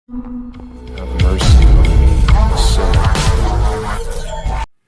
Have mercy on me, a sinner.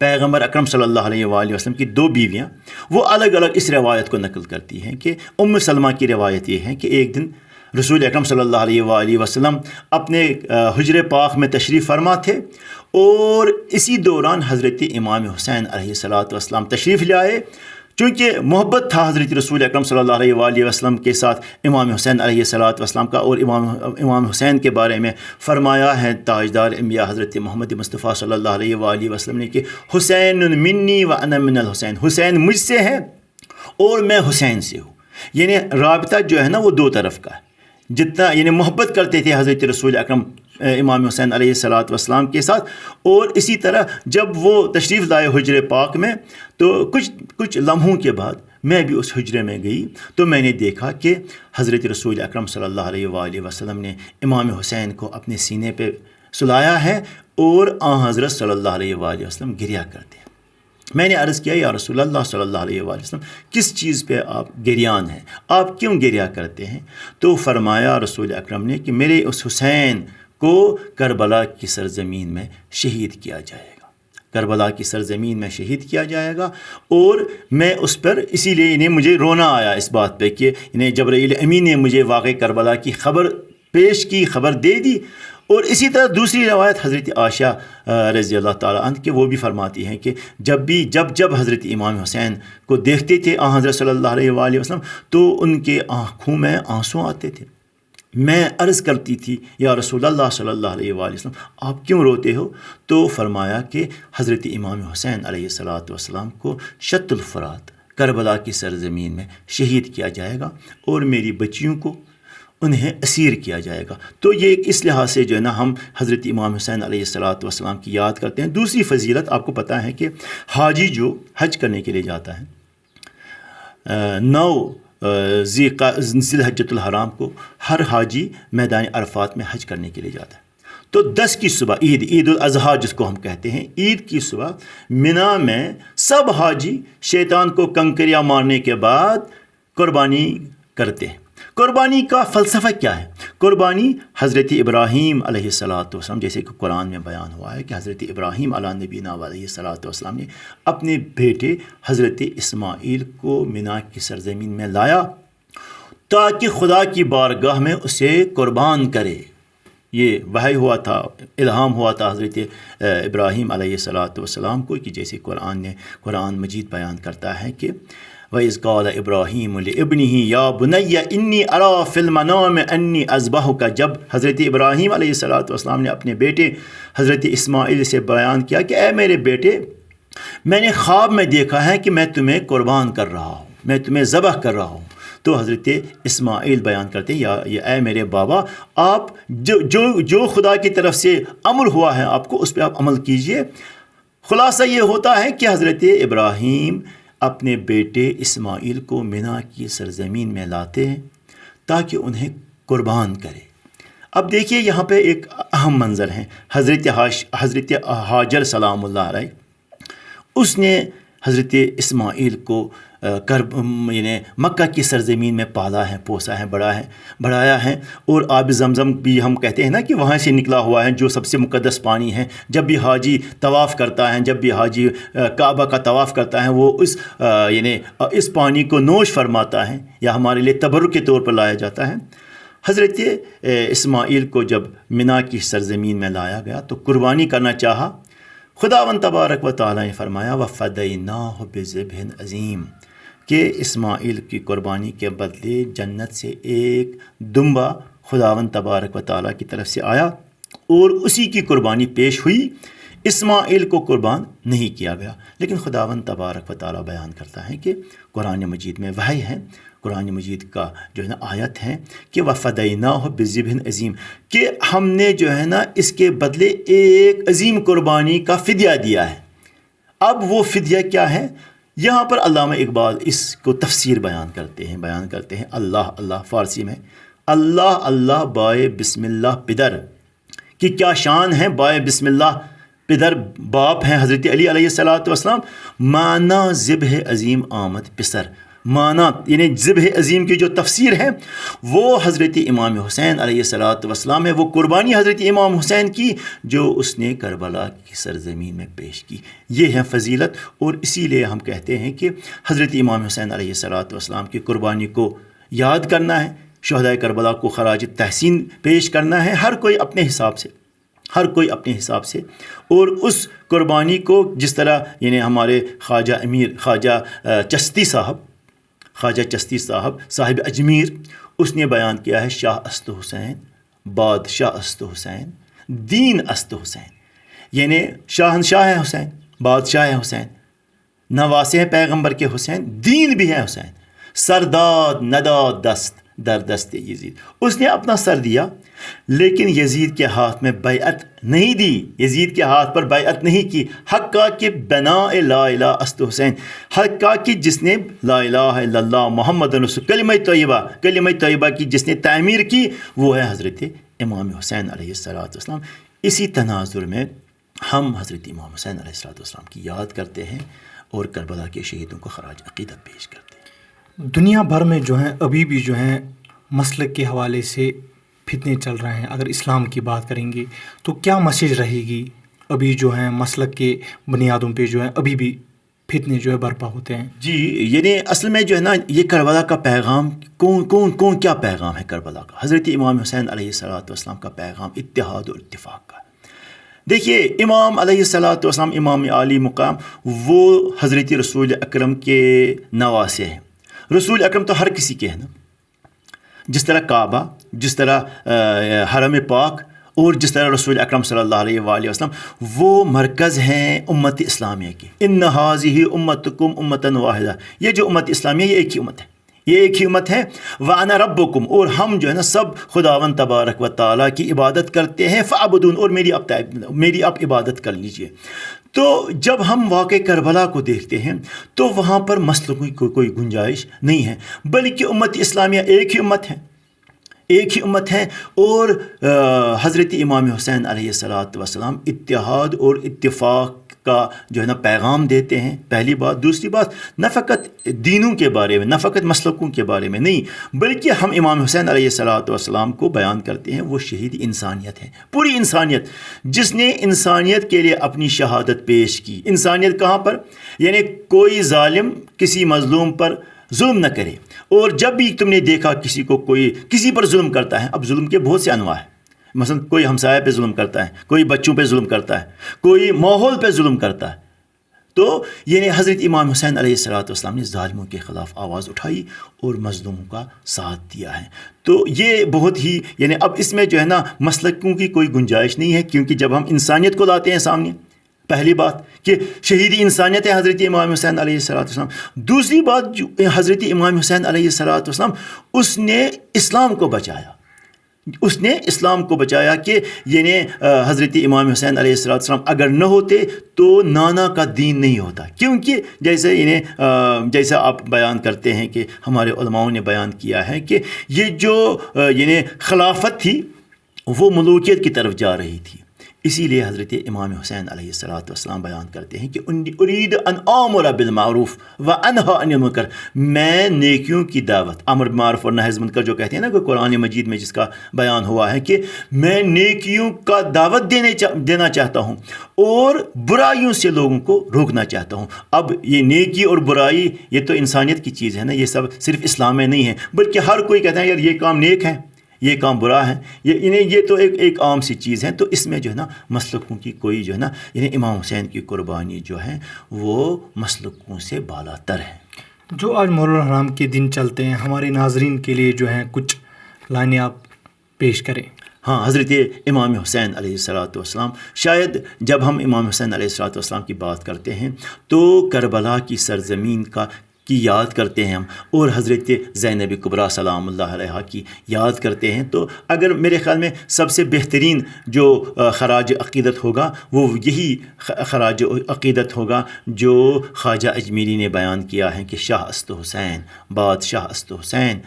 پیغمبر اکرم صلی اللہ علیہ وآلہ وسلم کی 2 بیویاں وہ الگ الگ اس روایت کو نقل کرتی ہیں کہ ام سلمہ کی روایت یہ ہے کہ ایک دن رسول اکرم صلی اللہ علیہ وآلہ وسلم اپنے حجر پاک میں تشریف فرما تھے اور اسی دوران حضرت امام حسین علیہ الصلوۃ والسلام تشریف لے آئے۔ چونکہ محبت تھا حضرت رسول اکرم صلی اللہ علیہ وآلہ وسلم کے ساتھ امام حسین علیہ الصلوۃ والسلام کا، اور امام حسین کے بارے میں فرمایا ہے تاجدار انبیاء حضرت محمد مصطفیٰ صلی اللہ علیہ وآلہ وسلم نے کہ حسین منی و انا من الحسین، حسین مجھ سے ہے اور میں حسین سے ہوں۔ یعنی رابطہ جو ہے نا وہ 2 طرف کا ہے، جتنا یعنی محبت کرتے تھے حضرت رسول اکرم امام حسین علیہ الصلوۃ والسلام کے ساتھ، اور اسی طرح جب وہ تشریف لائے حجر پاک میں تو کچھ لمحوں کے بعد میں بھی اس حجرے میں گئی تو میں نے دیکھا کہ حضرت رسول اکرم صلی اللہ علیہ وآلہ وسلم نے امام حسین کو اپنے سینے پہ سلایا ہے اور حضرت صلی اللہ علیہ وآلہ وسلم گریا کرتے ہیں۔ میں نے عرض کیا یا رسول اللہ صلی اللہ علیہ وآلہ وسلم کس چیز پہ آپ گریان ہیں، آپ کیوں گریا کرتے ہیں؟ تو فرمایا رسول اکرم نے کہ میرے اس حسین کو کربلا کی سرزمین میں شہید کیا جائے گا، کربلا کی سرزمین میں شہید کیا جائے گا، اور میں اس پر اسی لیے انہیں مجھے رونا آیا اس بات پہ کہ انہیں جبرائیل امین نے مجھے واقع کربلا کی خبر پیش کی، خبر دے دی۔ اور اسی طرح دوسری روایت حضرت عائشہ رضی اللہ تعالیٰ عنہ کہ وہ بھی فرماتی ہیں کہ جب حضرت امام حسین کو دیکھتے تھے حضرت صلی اللہ علیہ وآلہ وسلم تو ان کے آنکھوں میں آنسو آتے تھے۔ میں عرض کرتی تھی یا رسول اللہ صلی اللہ علیہ وآلہ وسلم آپ کیوں روتے ہو؟ تو فرمایا کہ حضرت امام حسین علیہ الصلوۃ والسلام کو شط الفرات کربلا کی سرزمین میں شہید کیا جائے گا اور میری بچیوں کو انہیں اسیر کیا جائے گا۔ تو یہ اس لحاظ سے جو ہے نا ہم حضرت امام حسین علیہ الصلوۃ والسلام کی یاد کرتے ہیں۔ دوسری فضیلت آپ کو پتہ ہے کہ حاجی جو حج کرنے کے لیے جاتا ہے 9 ذی الحجۃ الحرام کو ہر حاجی میدان عرفات میں حج کرنے کے لیے جاتا ہے۔ تو 10 کی صبح عید الاضحیٰ جس کو ہم کہتے ہیں، عید کی صبح منا میں سب حاجی شیطان کو کنکریاں مارنے کے بعد قربانی کرتے ہیں۔ قربانی کا فلسفہ کیا ہے؟ قربانی حضرت ابراہیم علیہ الصلوۃ والسلام، جیسے کہ قرآن میں بیان ہوا ہے کہ حضرت ابراہیم علیہ نبینا علیہ الصلوۃ والسلام نے اپنے بیٹے حضرت اسماعیل کو منا کی سرزمین میں لایا تاکہ خدا کی بارگاہ میں اسے قربان کرے۔ یہ وحی ہوا تھا، الہام ہوا تھا حضرت ابراہیم علیہ الصلوۃ والسلام کو، کہ جیسے قرآن مجید بیان کرتا ہے کہ وَإِذْ قَالَ إِبْرَاهِيمُ لِابْنِهِ يَا بُنَيَّ إِنِّي أَرَىٰ فِي الْمَنَامِ أَنِّي أَذْبَحُكَ، جب حضرت ابراہیم علیہ الصلوۃ والسلام نے اپنے بیٹے حضرت اسماعیل سے بیان کیا کہ اے میرے بیٹے، میں نے خواب میں دیکھا ہے کہ میں تمہیں قربان کر رہا ہوں، میں تمہیں ذبح کر رہا ہوں۔ تو حضرت اسماعیل بیان کرتے ہیں یا اے میرے بابا، آپ جو خدا کی طرف سے امر ہوا ہے آپ کو، اس پہ آپ عمل کیجئے۔ خلاصہ یہ ہوتا ہے کہ حضرت ابراہیم اپنے بیٹے اسماعیل کو منا کی سرزمین میں لاتے ہیں تاکہ انہیں قربان کرے۔ اب دیکھیے یہاں پہ ایک اہم منظر ہے، حضرت ہاجر سلام اللہ علیہ، اس نے حضرت اسماعیل کو یعنی مکہ کی سرزمین میں پالا ہے، پوسا ہے، بڑھایا ہے، اور آب زمزم بھی ہم کہتے ہیں نا کہ وہاں سے نکلا ہوا ہے جو سب سے مقدس پانی ہے۔ جب بھی حاجی طواف کرتا ہے، جب بھی حاجی کعبہ کا طواف کرتا ہے، وہ اس پانی کو نوش فرماتا ہے یا ہمارے لیے تبرک کے طور پر لایا جاتا ہے۔ حضرت اسماعیل کو جب منا کی سرزمین میں لایا گیا تو قربانی کرنا چاہا، خداوند تبارک و تعالیٰ نے فرمایا وَفَدَيْنَاهُ بِذِبْحٍ عَظِيمٍ کہ اسماعیل کی قربانی کے بدلے جنت سے ایک دمبا خداوند تبارک و تعالیٰ کی طرف سے آیا اور اسی کی قربانی پیش ہوئی۔ اسماعیل کو قربان نہیں کیا گیا، لیکن خداوند تبارک و تعالیٰ بیان کرتا ہے کہ قرآن مجید میں وحی ہے، قرآن مجید کا جو ہے نا آیت ہے کہ وَفَدَيْنَاهُ بِذِبْحٍ عَظِيمٍ کہ ہم نے جو ہے نا اس کے بدلے ایک عظیم قربانی کا فدیہ دیا ہے۔ اب وہ فدیہ کیا ہے؟ یہاں پر علامہ اقبال اس کو تفسیر بیان کرتے ہیں اللہ فارسی میں، اللہ بائے بسم اللہ پدر کی کیا شان ہے۔ بائے بسم اللہ پدر باپ ہیں حضرت علی علیہ الصلوۃ والسلام، مانا ذبح عظیم آمد پسر، معنی یعنی ذبح عظیم کی جو تفسیر ہے وہ حضرت امام حسین علیہ الصلوۃ والسلام ہے، وہ قربانی حضرت امام حسین کی جو اس نے کربلا کی سرزمین میں پیش کی، یہ ہے فضیلت۔ اور اسی لیے ہم کہتے ہیں کہ حضرت امام حسین علیہ الصلوۃ والسلام کی قربانی کو یاد کرنا ہے، شہدائے کربلا کو خراج تحسین پیش کرنا ہے، ہر کوئی اپنے حساب سے، ہر کوئی اپنے حساب سے۔ اور اس قربانی کو جس طرح یعنی ہمارے خواجہ چشتی صاحب اجمیر، اس نے بیان کیا ہے، شاہ است حسین بادشاہ است حسین دین است حسین، یعنی شاہنشاہ ہے حسین، بادشاہ ہے حسین، نواسے ہیں پیغمبر کے حسین، دین بھی ہے حسین، سرداد نداد دست در دست یزید، اس نے اپنا سر دیا لیکن یزید کے ہاتھ میں بیعت نہیں دی، یزید کے ہاتھ پر بیعت نہیں کی۔ حقا کہ بناء لا الہ است حسین، حقا کہ جس نے لا الہ الا اللہ محمد رسول کلمہ طیبہ کی جس نے تعمیر کی وہ ہے حضرت امام حسین علیہ السلام۔ اسی تناظر میں ہم حضرت امام حسین علیہ السلام کی یاد کرتے ہیں اور کربلا کے شہیدوں کو خراج عقیدت پیش کرتے ہیں۔ دنیا بھر میں جو ہیں ابھی بھی جو ہیں مسلک کے حوالے سے فتنے چل رہے ہیں، اگر اسلام کی بات کریں گے تو کیا میسیج رہے گی؟ ابھی جو ہیں مسلک کے بنیادوں پہ جو ہے ابھی بھی فتنے جو ہے برپا ہوتے ہیں۔ جی یعنی اصل میں جو ہے نا یہ کربلا کا پیغام کون کیا پیغام ہے کربلا کا؟ حضرت امام حسین علیہ السلام کا پیغام اتحاد اور اتفاق کا۔ دیکھیے امام علیہ السلام امام عالی مقام وہ حضرت رسول اکرم کے نواسے ہیں۔ رسول اکرم تو ہر کسی کے ہیں نا، جس طرح کعبہ، جس طرح حرم پاک اور جس طرح رسول اکرم صلی اللہ علیہ وآلہ وسلم وہ مرکز ہیں امت اسلامیہ کی۔ ان ھذہ امتکم امۃ واحدہ، یہ جو امت اسلامیہ یہ ایک ہی امت ہے، یہ ایک ہی امت ہے۔ وانا ربکم، اور ہم جو ہے نا سب خداوند تبارک و تعالیٰ کی عبادت کرتے ہیں، فعبدون، اور میری آپ عبادت کر لیجئے۔ تو جب ہم واقع کربلا کو دیکھتے ہیں تو وہاں پر مسلکوں کی کوئی گنجائش نہیں ہے، بلکہ امت اسلامیہ ایک ہی امت ہے، ایک ہی امت ہے۔ اور حضرت امام حسین علیہ السلام اتحاد اور اتفاق کا جو ہے نا پیغام دیتے ہیں، پہلی بات۔ دوسری بات، نہ فقط دینوں کے بارے میں، نہ فقط مسلکوں کے بارے میں نہیں، بلکہ ہم امام حسین علیہ السلام کو بیان کرتے ہیں وہ شہید انسانیت ہے، پوری انسانیت، جس نے انسانیت کے لیے اپنی شہادت پیش کی۔ انسانیت کہاں پر؟ یعنی کوئی ظالم کسی مظلوم پر ظلم نہ کرے، اور جب بھی تم نے دیکھا کوئی کسی پر ظلم کرتا ہے، اب ظلم کے بہت سے انواع ہیں، مثلا کوئی ہمسایہ پہ ظلم کرتا ہے، کوئی بچوں پہ ظلم کرتا ہے، کوئی ماحول پہ ظلم کرتا ہے، تو یعنی حضرت امام حسین علیہ السلام نے ظالموں کے خلاف آواز اٹھائی اور مظلوموں کا ساتھ دیا ہے۔ تو یہ بہت ہی یعنی اب اس میں جو ہے نا مسلکوں کی کوئی گنجائش نہیں ہے، کیونکہ جب ہم انسانیت کو لاتے ہیں سامنے، پہلی بات کہ شہیدی انسانیت ہے حضرت امام حسین علیہ السلام۔ دوسری بات جو حضرت امام حسین علیہ السلام اس نے اسلام کو بچایا، اس نے اسلام کو بچایا کہ یعنی حضرت امام حسین علیہ السلام اگر نہ ہوتے تو نانا کا دین نہیں ہوتا، کیونکہ جیسے آپ بیان کرتے ہیں کہ ہمارے علماؤں نے بیان کیا ہے کہ یہ جو یعنی خلافت تھی وہ ملوکیت کی طرف جا رہی تھی، اسی لیے حضرت امام حسین علیہ السلام بیان کرتے ہیں کہ ارید ان آمر بالمعروف و انہا عن المنکر، میں نیکیوں کی دعوت، امر بالمعروف اور نہی عن المنکر جو کہتے ہیں نا کہ قرآن مجید میں جس کا بیان ہوا ہے کہ میں نیکیوں کا دعوت دینا چاہتا ہوں اور برائیوں سے لوگوں کو روکنا چاہتا ہوں۔ اب یہ نیکی اور برائی یہ تو انسانیت کی چیز ہے نا، یہ سب صرف اسلام میں نہیں ہے، بلکہ ہر کوئی کہتا ہے یار یہ کام نیک ہے، یہ کام برا ہے، یہ تو ایک عام سی چیز ہے۔ تو اس میں جو ہے نا مسلکوں کی کوئی جو ہے نا یعنی امام حسین کی قربانی جو ہے وہ مسلکوں سے بالا تر ہے۔ جو آج محرم الحرام کے دن چلتے ہیں، ہمارے ناظرین کے لیے جو ہیں کچھ لائنیں آپ پیش کریں۔ ہاں، حضرت امام حسین علیہ السلام، شاید جب ہم امام حسین علیہ السلام کی بات کرتے ہیں تو کربلا کی سرزمین کی یاد کرتے ہیں ہم، اور حضرت زینب کبریٰ سلام اللہ علیہا کی یاد کرتے ہیں، تو اگر میرے خیال میں سب سے بہترین جو خراج عقیدت ہوگا وہ یہی خراج عقیدت ہوگا جو خواجہ اجمیری نے بیان کیا ہے کہ شاہ است حسین بادشاہ است حسین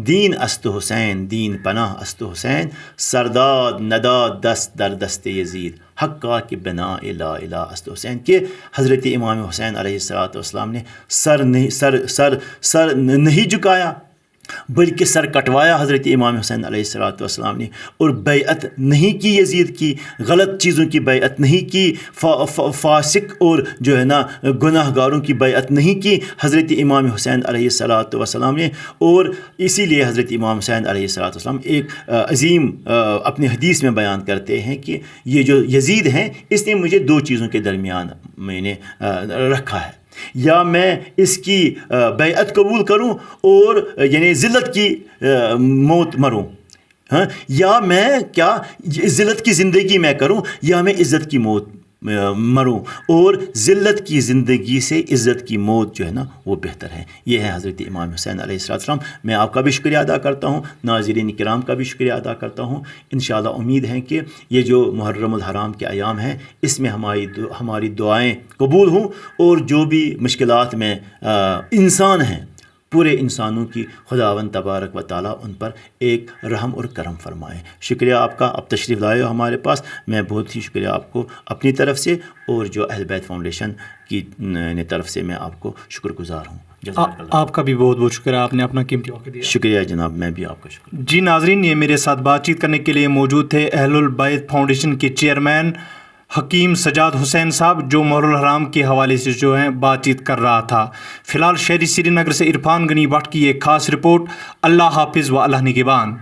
دین است حسین دین پناہ است حسین سرداد نداد دست در دست یزید حق کا کہ بنا لا الہ است حسین کہ حضرت امام حسین علیہ السلام نے سر نہیں جھکایا بلکہ سر کٹوایا حضرت امام حسین علیہ السلام نے، اور بیعت نہیں کی یزید کی، غلط چیزوں کی بیعت نہیں کی، فاسق اور جو ہے نا گناہ گاروں کی بیعت نہیں کی حضرت امام حسین علیہ السلام نے. اور اسی لیے حضرت امام حسین علیہ السلام ایک عظیم اپنی حدیث میں بیان کرتے ہیں کہ یہ جو یزید ہیں اس نے مجھے دو چیزوں کے درمیان میں نے رکھا ہے، یا میں اس کی بیعت قبول کروں اور یعنی ذلت کی موت مروں، ہاں، یا میں کیا ذلت کی زندگی میں کروں یا میں عزت کی موت مروں، اور ذلت کی زندگی سے عزت کی موت جو ہے نا وہ بہتر ہے. یہ ہے حضرت امام حسین علیہ السلام. میں آپ کا بھی شکریہ ادا کرتا ہوں، ناظرین کرام کا بھی شکریہ ادا کرتا ہوں. انشاءاللہ امید ہے کہ یہ جو محرم الحرام کے ایام ہیں اس میں ہماری دعائیں قبول ہوں، اور جو بھی مشکلات میں انسان ہیں پورے انسانوں کی خداوند تبارک و تعالیٰ ان پر ایک رحم اور کرم فرمائے. شکریہ آپ کا، آپ تشریف لائے ہو ہمارے پاس. میں بہت ہی شکریہ آپ کو اپنی طرف سے اور جو اہل بیت فاؤنڈیشن کی طرف سے میں آپ کو شکر گزار ہوں. آپ کا بھی بہت بہت شکریہ، آپ نے اپنا قیمتی وقت دیا. شکریہ جناب، میں بھی آپ کا شکریہ. جی ناظرین، یہ میرے ساتھ بات چیت کرنے کے لیے موجود تھے اہل البیت فاؤنڈیشن کے چیئرمین حکیم سجاد حسین صاحب، جو محرم الحرام کے حوالے سے جو ہیں بات چیت کر رہا تھا. فی الحال شہری سری نگر سے عرفان غنی بٹ کی ایک خاص رپورٹ. اللہ حافظ و اللہ نگہبان.